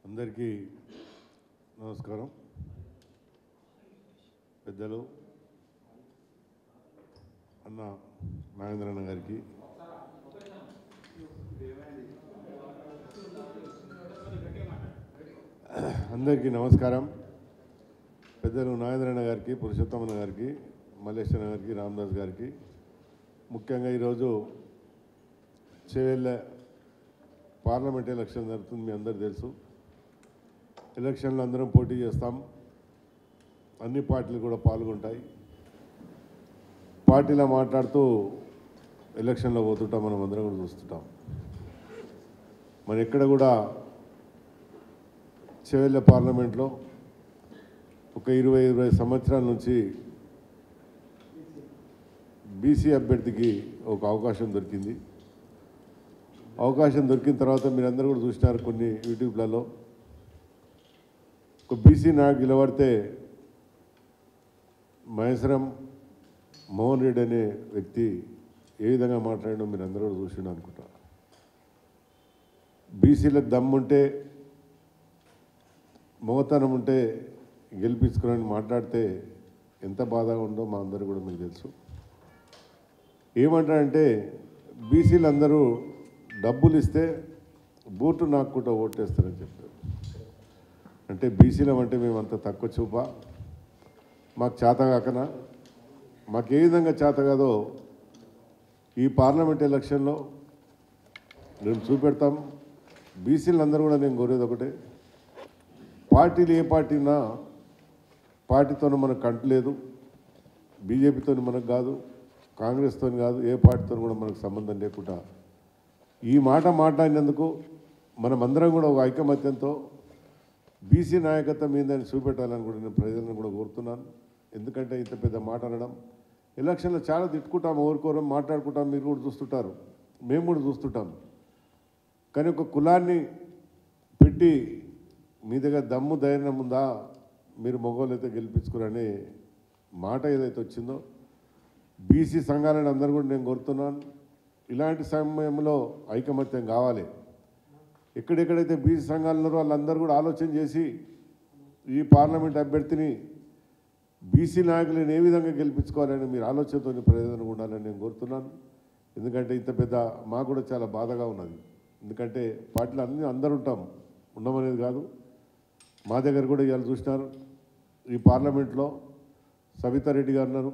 అందరికీ నమస్కారం. పెద్దలు అన్న నాగేంద్రన్న గారికి, అందరికీ నమస్కారం. పెద్దలు నాగేంద్రన్న గారికి, పురుషోత్తమన్న గారికి, మల్లేశ్వర గారికి, రామదాస్ గారికి, ముఖ్యంగా ఈరోజు చేవెళ్ళ పార్లమెంట్ ఎలక్షన్ జరుగుతుంది. మీ అందరు తెలుసు. ఎలక్షన్లో అందరం పోటీ చేస్తాం. అన్ని పార్టీలు కూడా పాల్గొంటాయి. పార్టీలో మాట్లాడుతూ ఎలక్షన్లో పోతుంటాం. మనం అందరం కూడా చూస్తుంటాం. మన ఎక్కడ కూడా చేవెళ్ళ పార్లమెంట్లో ఒక 20 సంవత్సరాల నుంచి బీసీ అభ్యర్థికి ఒక అవకాశం దొరికింది. అవకాశం దొరికిన తర్వాత మీరందరూ కూడా చూసినారు కొన్ని యూట్యూబ్లలో. ఒక బీసీ నాయకు నిలబడితే మహేశ్వరం మోహన్ రెడ్డి అనే వ్యక్తి ఏ విధంగా మాట్లాడడం మీరు అందరూ కూడా చూసిండు అనుకుంటా. బీసీలకు దమ్ముంటే, మగతనం ఉంటే గెలిపించుకుని మాట్లాడితే ఎంత బాధగా ఉందో మా అందరూ కూడా మీకు తెలుసు. ఏమంటారంటే బీసీలు అందరూ డబ్బులు ఇస్తే బూటు నాక్కుంటూ ఓటేస్తారని చెప్పారు. అంటే బీసీలం అంటే మేము అంత తక్కువ చూపా, మాకు చేత కాకనా, మాకు ఏ విధంగా చేత కాదో ఈ పార్లమెంట్ ఎలక్షన్లో మేము చూపెడతాం. బీసీలందరూ కూడా నేను కోరేది ఒకటే, పార్టీలు ఏ పార్టీనా పార్టీతో మనకు కంటు లేదు. బీజేపీతో మనకు కాదు, కాంగ్రెస్తో కాదు, ఏ పార్టీతో కూడా మనకు సంబంధం లేకుండా ఈ మాట మాట్లాడినందుకు మనమందరం కూడా ఒక ఐకమత్యంతో బీసీ నాయకత్వం ఏందని చూపెట్టాలని కూడా నేను ప్రజలను కూడా కోరుతున్నాను. ఎందుకంటే ఇంత పెద్ద మాట అనడం, ఎలక్షన్లో చాలా తిట్టుకుంటాం, ఓరుకోరం మాట్లాడుకుంటాం. మీరు కూడా చూస్తుంటారు, మేము కూడా చూస్తుంటాం. కానీ ఒక కులాన్ని పెట్టి మీ దగ్గర దమ్ము ధైర్యం ఉందా, మీరు మగవాళ్ళు అయితే గెలిపించుకురనే మాట ఏదైతే వచ్చిందో బీసీ సంఘాలను అందరూ కూడా నేను కోరుతున్నాను. ఇలాంటి సమయంలో ఐకమత్యం కావాలి. ఎక్కడెక్కడైతే బీసీ సంఘాలు ఉన్నారో వాళ్ళందరూ కూడా ఆలోచన చేసి ఈ పార్లమెంట్ అభ్యర్థిని బీసీ నాయకులను ఏ విధంగా గెలిపించుకోవాలని మీరు ఆలోచనతో ప్రయోజనం ఉండాలని నేను కోరుతున్నాను. ఎందుకంటే ఇంత పెద్ద మాకు కూడా చాలా బాధగా ఉన్నది. ఎందుకంటే పార్టీలు అందరూ ఉంటాం, ఉండమనేది కాదు. మా దగ్గర కూడా ఇవాళ చూసినారు, ఈ పార్లమెంట్లో సవితారెడ్డి గారు ఉన్నారు,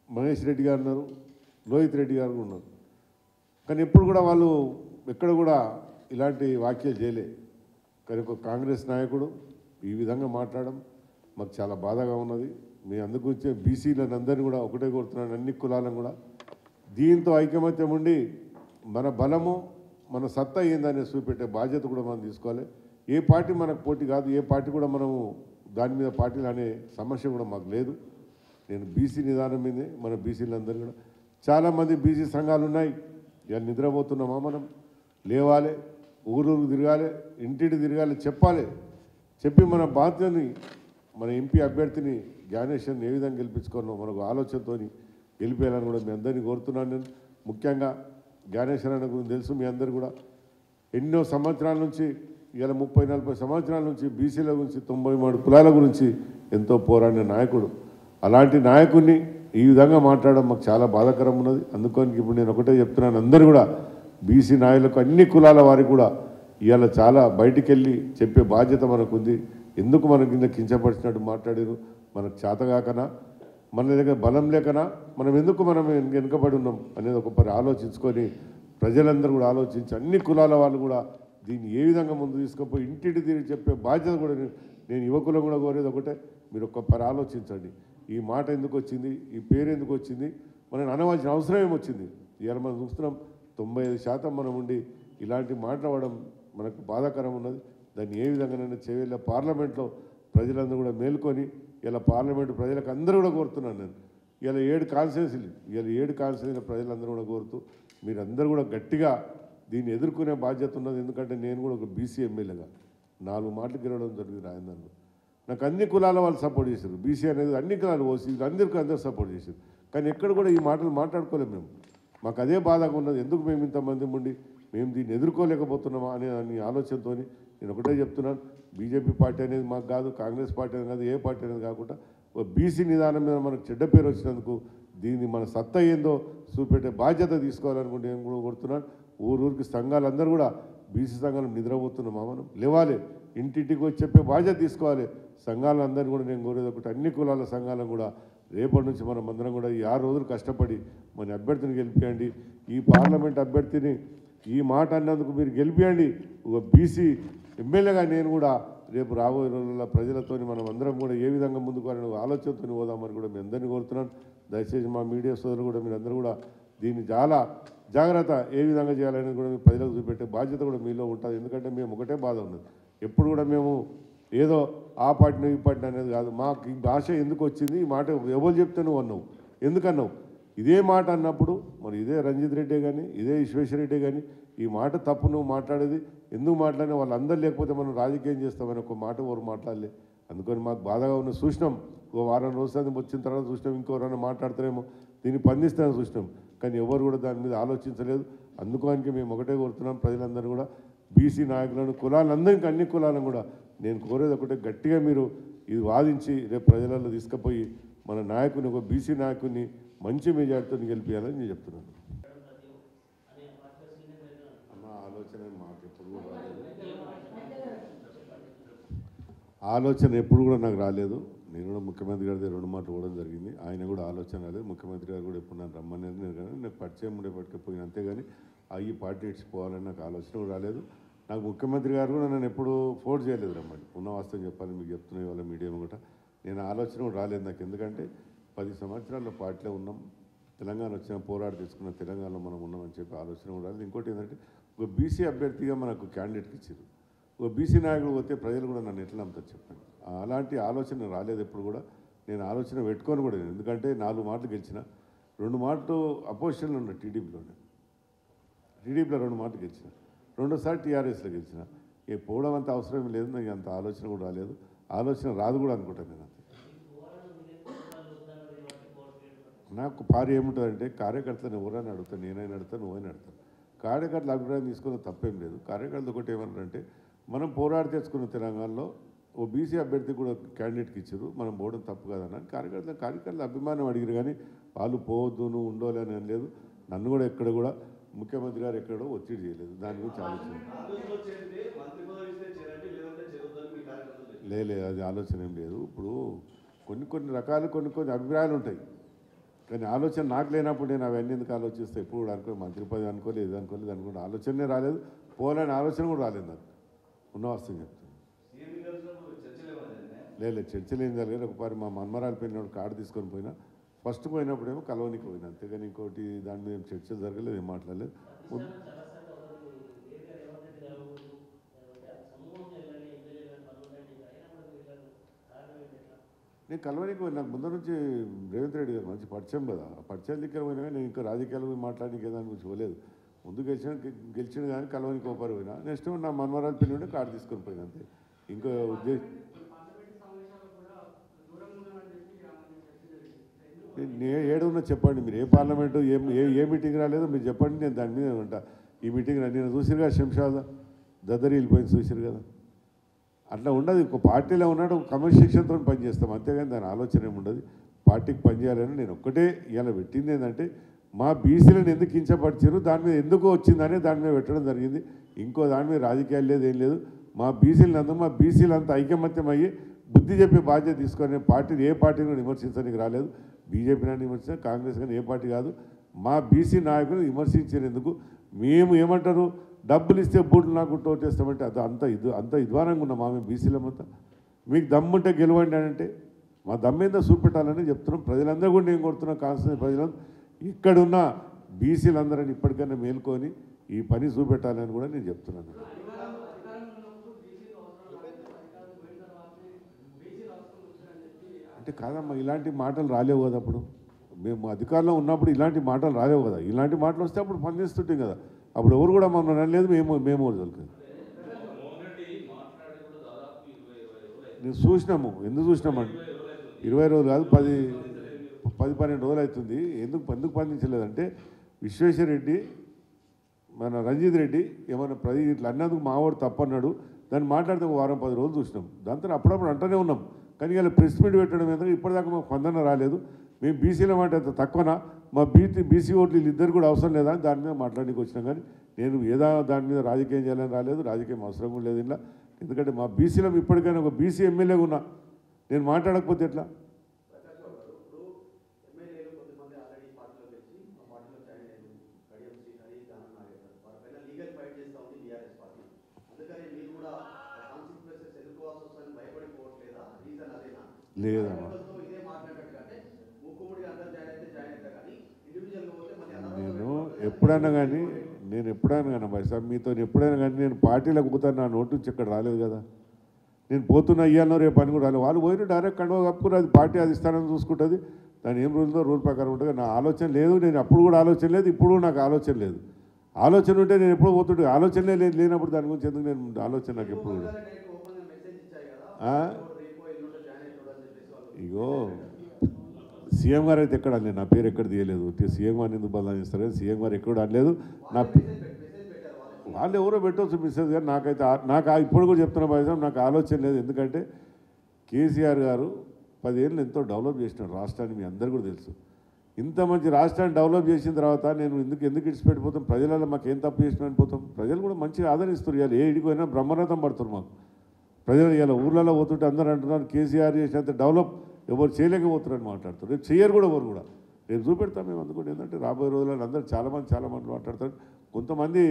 మహేష్ రెడ్డి గారు ఉన్నారు, లోహిత్ రెడ్డి గారు ఉన్నారు. కానీ ఎప్పుడు కూడా వాళ్ళు ఎక్కడ కూడా ఇలాంటి వ్యాఖ్యలు చేయలే. కానీ ఒక కాంగ్రెస్ నాయకుడు ఈ విధంగా మాట్లాడడం మాకు చాలా బాధగా ఉన్నది. మీ అందుకు వచ్చే బీసీలను అందరినీ కూడా ఒకటే కోరుతున్నాను, అన్ని కులాలను కూడా దీంతో ఐకమత్యం ఉండి మన బలము మన సత్తా ఏందని చూపెట్టే బాధ్యత కూడా మనం తీసుకోవాలి. ఏ పార్టీ మనకు పోటీ కాదు, ఏ పార్టీ కూడా మనము దాని మీద పార్టీలు అనే సమస్య కూడా మాకు లేదు. నేను బీసీ నిదానం మీదే మన బీసీలందరూ కూడా చాలామంది బీసీ సంఘాలు ఉన్నాయి. ఇవాళ నిద్రపోతున్నామా? మనం లేవాలి, ఊరు తిరగాలి, ఇంటింటి తిరగాలి, చెప్పి మన బాధ్యతని, మన ఎంపీ అభ్యర్థిని జ్ఞానేశ్వర్ని ఏ విధంగా గెలిపించుకున్నాం మనకు ఆలోచనతో గెలిపేయాలని కూడా మీ అందరినీ కోరుతున్నాను. నేను ముఖ్యంగా జ్ఞానేశ్వర అన్న గురించి తెలుసు మీ అందరు కూడా. ఎన్నో సంవత్సరాల నుంచి, ఇవాళ 30-40 సంవత్సరాల నుంచి బీసీల గురించి, 93 కులాల గురించి ఎంతో పోరాడిన నాయకుడు. అలాంటి నాయకుడిని ఈ విధంగా మాట్లాడడం మాకు చాలా బాధాకరం ఉన్నది. అందుకని ఇప్పుడు నేను ఒకటే చెప్తున్నాను, అందరూ కూడా బీసీ నాయకులకు, అన్ని కులాల వారికి కూడా ఇవాళ చాలా బయటికి వెళ్ళి చెప్పే బాధ్యత మనకుంది. ఎందుకు మన కింద కించపరిచినట్టు మాట్లాడారు? మనకు చేతగాకనా, మన దగ్గర బలం లేకనా, మనం వెనుకబడి ఉన్నాం అనేది ఒకసారి ఆలోచించుకొని ప్రజలందరూ కూడా ఆలోచించి అన్ని కులాల వాళ్ళు కూడా దీన్ని ఏ విధంగా ముందు తీసుకుపోయి ఇంటింటి తిరిగి చెప్పే బాధ్యత కూడా నేను యువకులను కూడా కోరేది ఒకటే, మీరు ఒక్కసారి ఆలోచించండి. ఈ మాట ఎందుకు వచ్చింది, ఈ పేరు ఎందుకు వచ్చింది, మనం అనవలసిన అవసరం ఏమొచ్చింది? ఇవాళ మనం చూస్తున్నాం 95% మనం ఉండి ఇలాంటి మాట్లాడడం మనకు బాధాకరం ఉన్నది. దాన్ని ఏ విధంగానైనా చేయాలి. పార్లమెంట్లో ప్రజలందరూ కూడా మేల్కొని ఇలా పార్లమెంటు ప్రజలకు అందరూ కూడా కోరుతున్నాను నేను. ఇలా 7 కాన్స్టిట్యూన్సీల ప్రజలందరూ కూడా కోరుతూ మీరందరూ కూడా గట్టిగా దీన్ని ఎదుర్కొనే బాధ్యత ఉన్నది. ఎందుకంటే నేను కూడా ఒక బీసీ ఎమ్మెల్యేగా 4 మాటలు గెలవడం జరిగింది రాజధానిలో. నాకు అన్ని కులాల వాళ్ళు సపోర్ట్ చేశారు. బీసీ అనేది అన్ని కులాలు, ఓసీ అందరూ సపోర్ట్ చేశారు. కానీ ఎక్కడ కూడా ఈ మాటలు మాట్లాడుకోలేము మేము. మాకు అదే బాధగా ఉన్నది. ఎందుకు మేము ఇంతమంది ఉండి మేము దీన్ని ఎదుర్కోలేకపోతున్నామా అనే ఆలోచనతో నేను ఒకటే చెప్తున్నాను, బీజేపీ పార్టీ అనేది మాకు కాదు, కాంగ్రెస్ పార్టీ అనేది కాదు, ఏ పార్టీ అనేది కాకుండా ఒక బీసీ నిదానం మీద మనకు చెడ్డ పేరు వచ్చినందుకు దీన్ని మన సత్తా ఏందో చూపెట్టే బాధ్యత తీసుకోవాలనుకుంటే నేను కూడా కోరుతున్నాను. ఊరికి సంఘాలందరూ కూడా బీసీ సంఘాలు నిద్రపోతున్నామా, మనం లేవాలి, ఇంటింటికి వచ్చి చెప్పే బాధ్యత తీసుకోవాలి. సంఘాలందరినీ కూడా నేను కోరేది ఒకటి, అన్ని కులాల సంఘాలను కూడా రేపటి నుంచి మనం అందరం కూడా ఈ 6 రోజులు కష్టపడి మన అభ్యర్థిని గెలిపియండి. ఈ పార్లమెంట్ అభ్యర్థిని ఈ మాట అన్నందుకు మీరు గెలిపియండి. ఒక బీసీ ఎమ్మెల్యేగా నేను కూడా రేపు రాబోయే రోజుల్లో ప్రజలతో మనం అందరం కూడా ఏ విధంగా ముందుకు వెళ్ళిన ఆలోచనతో పోదామని కూడా మీ అందరినీ కోరుతున్నాను. దయచేసి మా మీడియా సోదరులు కూడా మీరందరూ కూడా దీన్ని చాలా జాగ్రత్త ఏ విధంగా చేయాలని కూడా మీ ప్రజలకు చూపెట్టే బాధ్యత కూడా మీలో ఉంటుంది. ఎందుకంటే మేము ఒకటే బాధ ఉన్నది, ఎప్పుడు కూడా మేము ఏదో ఆ పార్టీని ఈ పార్టీ అనేది కాదు. మాకు ఈ భాష ఎందుకు వచ్చింది, ఈ మాట ఎవరు చెప్తే నువ్వు అన్నావు, ఎందుకన్నావు, ఇదే మాట అన్నప్పుడు మరి ఇదే రంజిత్ రెడ్డి కానీ ఇదే విశ్వేశ్వర రెడ్డి కానీ ఈ మాట తప్పు నువ్వు మాట్లాడేది ఎందుకు మాట్లాడినా వాళ్ళందరూ లేకపోతే మనం రాజకీయం చేస్తామని ఒక మాట ఎవరు మాట్లాడలే. అందుకని మాకు బాధగా ఉన్న చూసినాం. ఓ వారం రోజులు వచ్చిన తర్వాత చూసినాం, ఇంకోరైనా మాట్లాడతారేమో దీన్ని పండిస్తామని చూసినాం. కానీ ఎవరు కూడా దాని మీద ఆలోచించలేదు. అందుకోనికి మేము ఒకటే కోరుతున్నాం, ప్రజలందరూ కూడా బీసీ నాయకులను కులాలందరికీ అన్ని కులాలను కూడా నేను కోరేది ఒకటే, గట్టిగా మీరు ఇది వాదించి రేపు ప్రజలలో తీసుకుపోయి మన నాయకుని ఒక బీసీ నాయకుని మంచి మెజార్టీతో గెలిపించాలని నేను చెప్తున్నాను. అన్న ఆలోచన మాకు ఎప్పుడు కూడా రాలేదు, ఆలోచన ఎప్పుడు కూడా నాకు రాలేదు. నేను కూడా ముఖ్యమంత్రి గారి దగ్గర 2 మాటలు ఇవ్వడం జరిగింది, ఆయన కూడా ఆలోచన రాలేదు. ముఖ్యమంత్రి గారు కూడా ఎప్పుడు నన్ను రమ్మనేది నేను కానీ నాకు పరిచయం ఉండే పట్టుకపోయిన, అంతేగాని ఈ పార్టీ ఇచ్చిపోవాలని నాకు ఆలోచన కూడా రాలేదు. నాకు ముఖ్యమంత్రి గారు కూడా నన్ను ఎప్పుడు ఫోర్స్ చేయలేదు రమ్మని, ఉన్న వాస్తవం చెప్పాలి మీకు చెప్తున్నా ఇవాళ మీడియా కూడా. నేను ఆలోచన కూడా రాలేదు నాకు, ఎందుకంటే 10 సంవత్సరాల పార్టీలో ఉన్నాం, తెలంగాణ వచ్చిన పోరాడు తీసుకున్న తెలంగాణలో మనం ఉన్నామని చెప్పి ఆలోచన కూడా రాలేదు. ఇంకోటి ఏంటంటే ఒక బీసీ అభ్యర్థిగా మనకు క్యాండిడేట్కి ఇచ్చారు, ఒక బీసీ నాయకుడు పోతే ప్రజలు కూడా నన్ను ఎట్లా నమ్ముతారు చెప్పండి. అలాంటి ఆలోచన రాలేదు ఎప్పుడు కూడా. నేను ఆలోచన పెట్టుకొని కూడా లేదు, ఎందుకంటే 4 మాటలు గెలిచిన, 2 మాటలు అపోజిషన్లో ఉన్న టీడీపీలో 2 మాటలు గెలిచిన, రెండోసారి టీఆర్ఎస్లో గెలిచిన. పోవడం అంత అవసరం లేదు, నాకు అంత ఆలోచన కూడా రాలేదు, ఆలోచన రాదు కూడా అనుకుంటాను నేను. అంతే నాకు పారి ఏముంటుందంటే కార్యకర్తలను ఎవరైనా అడుగుతాను, నేనైనా అడుగుతాను, నువ్వైనా అడుగుతాను. కార్యకర్తల అభిప్రాయం తీసుకున్న తప్పేం లేదు. కార్యకర్తలు ఒకటి ఏమన్నారంటే మనం పోరాడి తెచ్చుకున్న తెలంగాణలో ఓ బీసీ అభ్యర్థి కూడా క్యాండిడేట్కి ఇచ్చారు, మనం పోవడం తప్పు కాదన్న కార్యకర్తల అభిమానం అడిగారు. కానీ వాళ్ళు పోవద్దు నువ్వు ఉండాలి అని అనలేదు. నన్ను కూడా ఎక్కడ కూడా ముఖ్యమంత్రి గారు ఎక్కడో ఒత్తిడి చేయలేదు, దాని గురించి ఆలోచన లేదు, అది ఆలోచన ఏం లేదు. ఇప్పుడు కొన్ని రకాలు కొన్ని అభిప్రాయాలు ఉంటాయి, కానీ ఆలోచన నాకు లేనప్పుడు నేను అవన్నీ ఎందుకు ఆలోచిస్తే ఎప్పుడు కూడా అనుకో, మంత్రి పదవి అనుకోలేదు, ఇది అనుకోలేదు, అనుకుంటే ఆలోచనే రాలేదు, పోవాలని ఆలోచన కూడా రాలేదు నాకు, ఉన్న వాస్తవం చెప్తాను. లేదు చర్చలు ఏం జరగలేదు. ఒకసారి మా మన్మరాలు పెళ్ళినప్పుడు కార్డు తీసుకొని పోయినా, ఫస్ట్ పోయినప్పుడేమో కలవనికి పోయినా, అంతేగాని ఇంకోటి దాని మీద చర్చలు జరగలేదు, ఏం మాట్లాడలేదు. నేను కలవనికి పోయినా, నాకు ముందు నుంచి రేవంత్ రెడ్డి గారు మంచి పరిచయం కదా, పరిచయం దగ్గర పోయినా కానీ నేను ఇంకా రాజకీయాల గురించి మాట్లాడడానికి దాని గురించి పోలేదు. ముందు గెలిచిన కానీ కలవనికి ఒకరు పోయినా, నెక్స్ట్ నా మన్మరాలు పెళ్ళి ఉంటే కార్డు తీసుకొని పోయినా, అంతే. ఇంకో ఉద్దేశం ఏడున్నా చెప్పండి, మీరు ఏ పార్లమెంటు ఏ మీటింగ్ రాలేదో మీరు చెప్పండి, నేను దాని మీద ఉంటా. ఈ మీటింగ్ నేను చూసిరు కదా, శంషాద్ దద్దరి వెళ్ళిపోయింది చూసిరు కదా, అట్లా ఉండదు. ఇంకో పార్టీలో ఉన్నాడు క్రమశిక్షణతో పనిచేస్తాం, అంతేగాని దాని ఆలోచన ఏముండదు. పార్టీకి పనిచేయాలని నేను ఒక్కటే ఇలా పెట్టింది ఏంటంటే, మా బీసీలను ఎందుకు కించపరిచారు, దాని మీద ఎందుకు వచ్చిందని దాని మీద పెట్టడం జరిగింది. ఇంకో దాని మీద రాజకీయాలు లేదు, ఏం లేదు. మా బీసీలంతా ఐకమత్యం అయ్యి బుద్ధి చెప్పే బాధ్యత తీసుకొని పార్టీని ఏ పార్టీని విమర్శించడానికి రాలేదు. బీజేపీని విమర్శించిన, కాంగ్రెస్ కానీ ఏ పార్టీ కాదు. మా బీసీ నాయకులు విమర్శించేందుకు మేము ఏమంటారు, డబ్బులు ఇస్తే బూట్లు నాకు టోటేస్తామంటే అది అంత ఇద్వానంగా ఉన్నాం మేము బీసీలమంతా. మీకు దమ్ముంటే గెలవండి అని అంటే మా దమ్మేందో చూపెట్టాలని చెప్తున్నాం. ప్రజలందరూ కూడా నేను కొడుతున్నాం, కాన్స్టిట్యూన్సీ ప్రజలందరూ ఇక్కడున్న బీసీలందరినీ ఇప్పటికైనా మేల్కొని ఈ పని చూపెట్టాలని కూడా నేను చెప్తున్నాను. అంటే కాదమ్మా, ఇలాంటి మాటలు రాలేవు కదా, అప్పుడు మేము అధికారంలో ఉన్నప్పుడు ఇలాంటి మాటలు రాలేవు కదా. ఇలాంటి మాటలు వస్తే అప్పుడు పనిచేస్తుంటాం కదా, అప్పుడు ఎవరు కూడా మనం అనలేదు, మేము వదలలేదు. నేను చూసినాము, ఎందుకు చూసినామంటే 20 రోజులు కాదు, 10-12 రోజులు అవుతుంది. ఎందుకు స్పందించలేదంటే విశ్వేశ్వర రెడ్డి మన రంజిత్ రెడ్డి ఏమన్నా ఇట్లా అన్నందుకు మావాడు తప్పన్నాడు, దాన్ని మాట్లాడితే ఒక వారం 10 రోజులు చూసినాం. దాంతో అప్పుడప్పుడు అంటూనే ఉన్నాం. కానీ ఇలా ప్రెస్ మీట్ పెట్టడం ఎందుకు ఇప్పటిదాకా మాకు స్పందన రాలేదు. మేము బీసీల మాట అంత తక్కువనా, మా బీసీ ఓట్లు వీళ్ళిద్దరు కూడా అవసరం లేదా అని దాని మీద మాట్లాడడానికి వచ్చినాం. కానీ నేను ఏదో దాని మీద రాజకీయం చేయాలని రాలేదు, రాజకీయం అవసరం కూడా లేదు ఇలా. ఎందుకంటే మా బీసీలో ఇప్పటికైనా ఒక బీసీ ఎమ్మెల్యేగా ఉన్నా, నేను మాట్లాడకపోతే ఎట్లా? లేదమ్మా, నేను ఎప్పుడైనా కానీ భాయ్ సాబ్ మీతో ఎప్పుడైనా కానీ నేను పార్టీలకు పోతాను, నా నోటు నుంచి ఇక్కడ రాలేదు కదా. నేను పోతున్నా అయ్యానో రేపు అని కూడా రాలేదు. వాళ్ళు పోయిన డైరెక్ట్ కండువా కప్పుకుని అది పార్టీ అది ఇస్తానని చూసుకుంటుంది. దాని ఏం రూల్ ప్రకారం ఉంటుంది. నా ఆలోచన లేదు, నేను అప్పుడు కూడా ఆలోచన లేదు, ఇప్పుడు నాకు ఆలోచన లేదు. ఆలోచన ఉంటే నేను ఎప్పుడు పోతుంటే, ఆలోచనే లేనప్పుడు దాని గురించి ఎందుకు నేను ఆలోచన నాకు ఎప్పుడు కూడా. ఇగో సీఎం గారు అయితే ఎక్కడ అనలేదు, నా పేరు ఎక్కడ తీయలేదు. సీఎం గారిని ఎందుకు బదనాలు చేస్తారు కానీ సీఎం గారు ఎక్కడ అనలేదు. నా వాళ్ళు ఎవరో పెట్టవచ్చు మెసేజ్, కానీ నాకు ఇప్పుడు కూడా చెప్తున్న భాష నాకు ఆలోచన లేదు. ఎందుకంటే కేసీఆర్ గారు 10 ఏళ్ళు ఎంతో డెవలప్ చేసినాడు రాష్ట్రాన్ని, మీ అందరు కూడా తెలుసు. ఇంత మంచి రాష్ట్రాన్ని డెవలప్ చేసిన తర్వాత నేను ఎందుకు ఇడిచిపెట్టిపోతాం? ప్రజలలో మాకు ఏం తప్పు చేసినా పోతాం. ప్రజలు కూడా మంచిగా ఆదరిస్తారు. ఇవాళ ఏ ఇడిపోయినా బ్రహ్మరథం పడుతున్నారు మాకు ప్రజలు. ఇలా ఊర్లలో పోతుంటే అందరూ అంటున్నారు కేసీఆర్ చేసినంత డెవలప్ ఎవరు చేయలేకపోతున్నారని మాట్లాడతారు. రేపు చేయరు కూడా ఎవరు కూడా. రేపు చూపెడతాం మేము. అందుకని ఏంటంటే రాబోయే రోజుల్లో అందరూ చాలామంది మాట్లాడతారు. కొంతమంది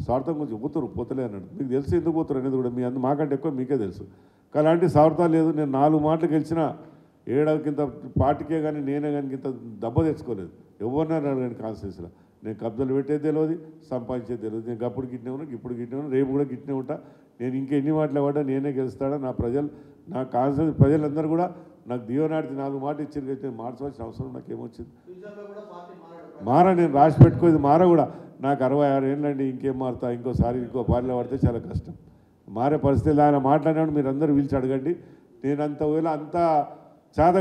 స్వార్థం గురించి పోతలే అన్నాడు. మీకు తెలుసు ఎందుకు పోతారు అనేది కూడా. మాకంటే ఎక్కువ మీకే తెలుసు. అలాంటి స్వార్థం లేదు. నేను 4 మాటలు గెలిచిన ఏడాదికింత పార్టీకే కానీ నేనే కానీ ఇంత దెబ్బ తెచ్చుకోలేదు. ఎవరినైనా కానీ కాన్స్టిట్యూన్సీలో నేను కబ్జాలు పెట్టేది తెలియదు, సంపాదించేది తెలియదు. నేను అప్పుడు గిట్నే ఉన్నా, ఇప్పుడు గిట్నే ఉన్నా, రేపు కూడా గిట్నే ఉంటా. నేను ఇంకెన్ని మాటలు పడ్డా నేనే గెలుస్తాడా. నా కాన్స్టిట్యూన్సీ ప్రజలందరూ కూడా నాకు దీవనాడికి 4 మాటలు ఇచ్చారు కదా, నేను మార్చవలసిన అవసరం నాకేమొచ్చింది? నేను రాసి పెట్టుకోది కూడా. నాకు 66 ఏళ్ళండి, ఇంకేం మారుతా? ఇంకో పార్టీలో పడితే చాలా కష్టం. మారే పరిస్థితి ఆయన మాట్లాడినాడు. మీరు అందరూ పిలిచి అడగండి. నేను అంత చాద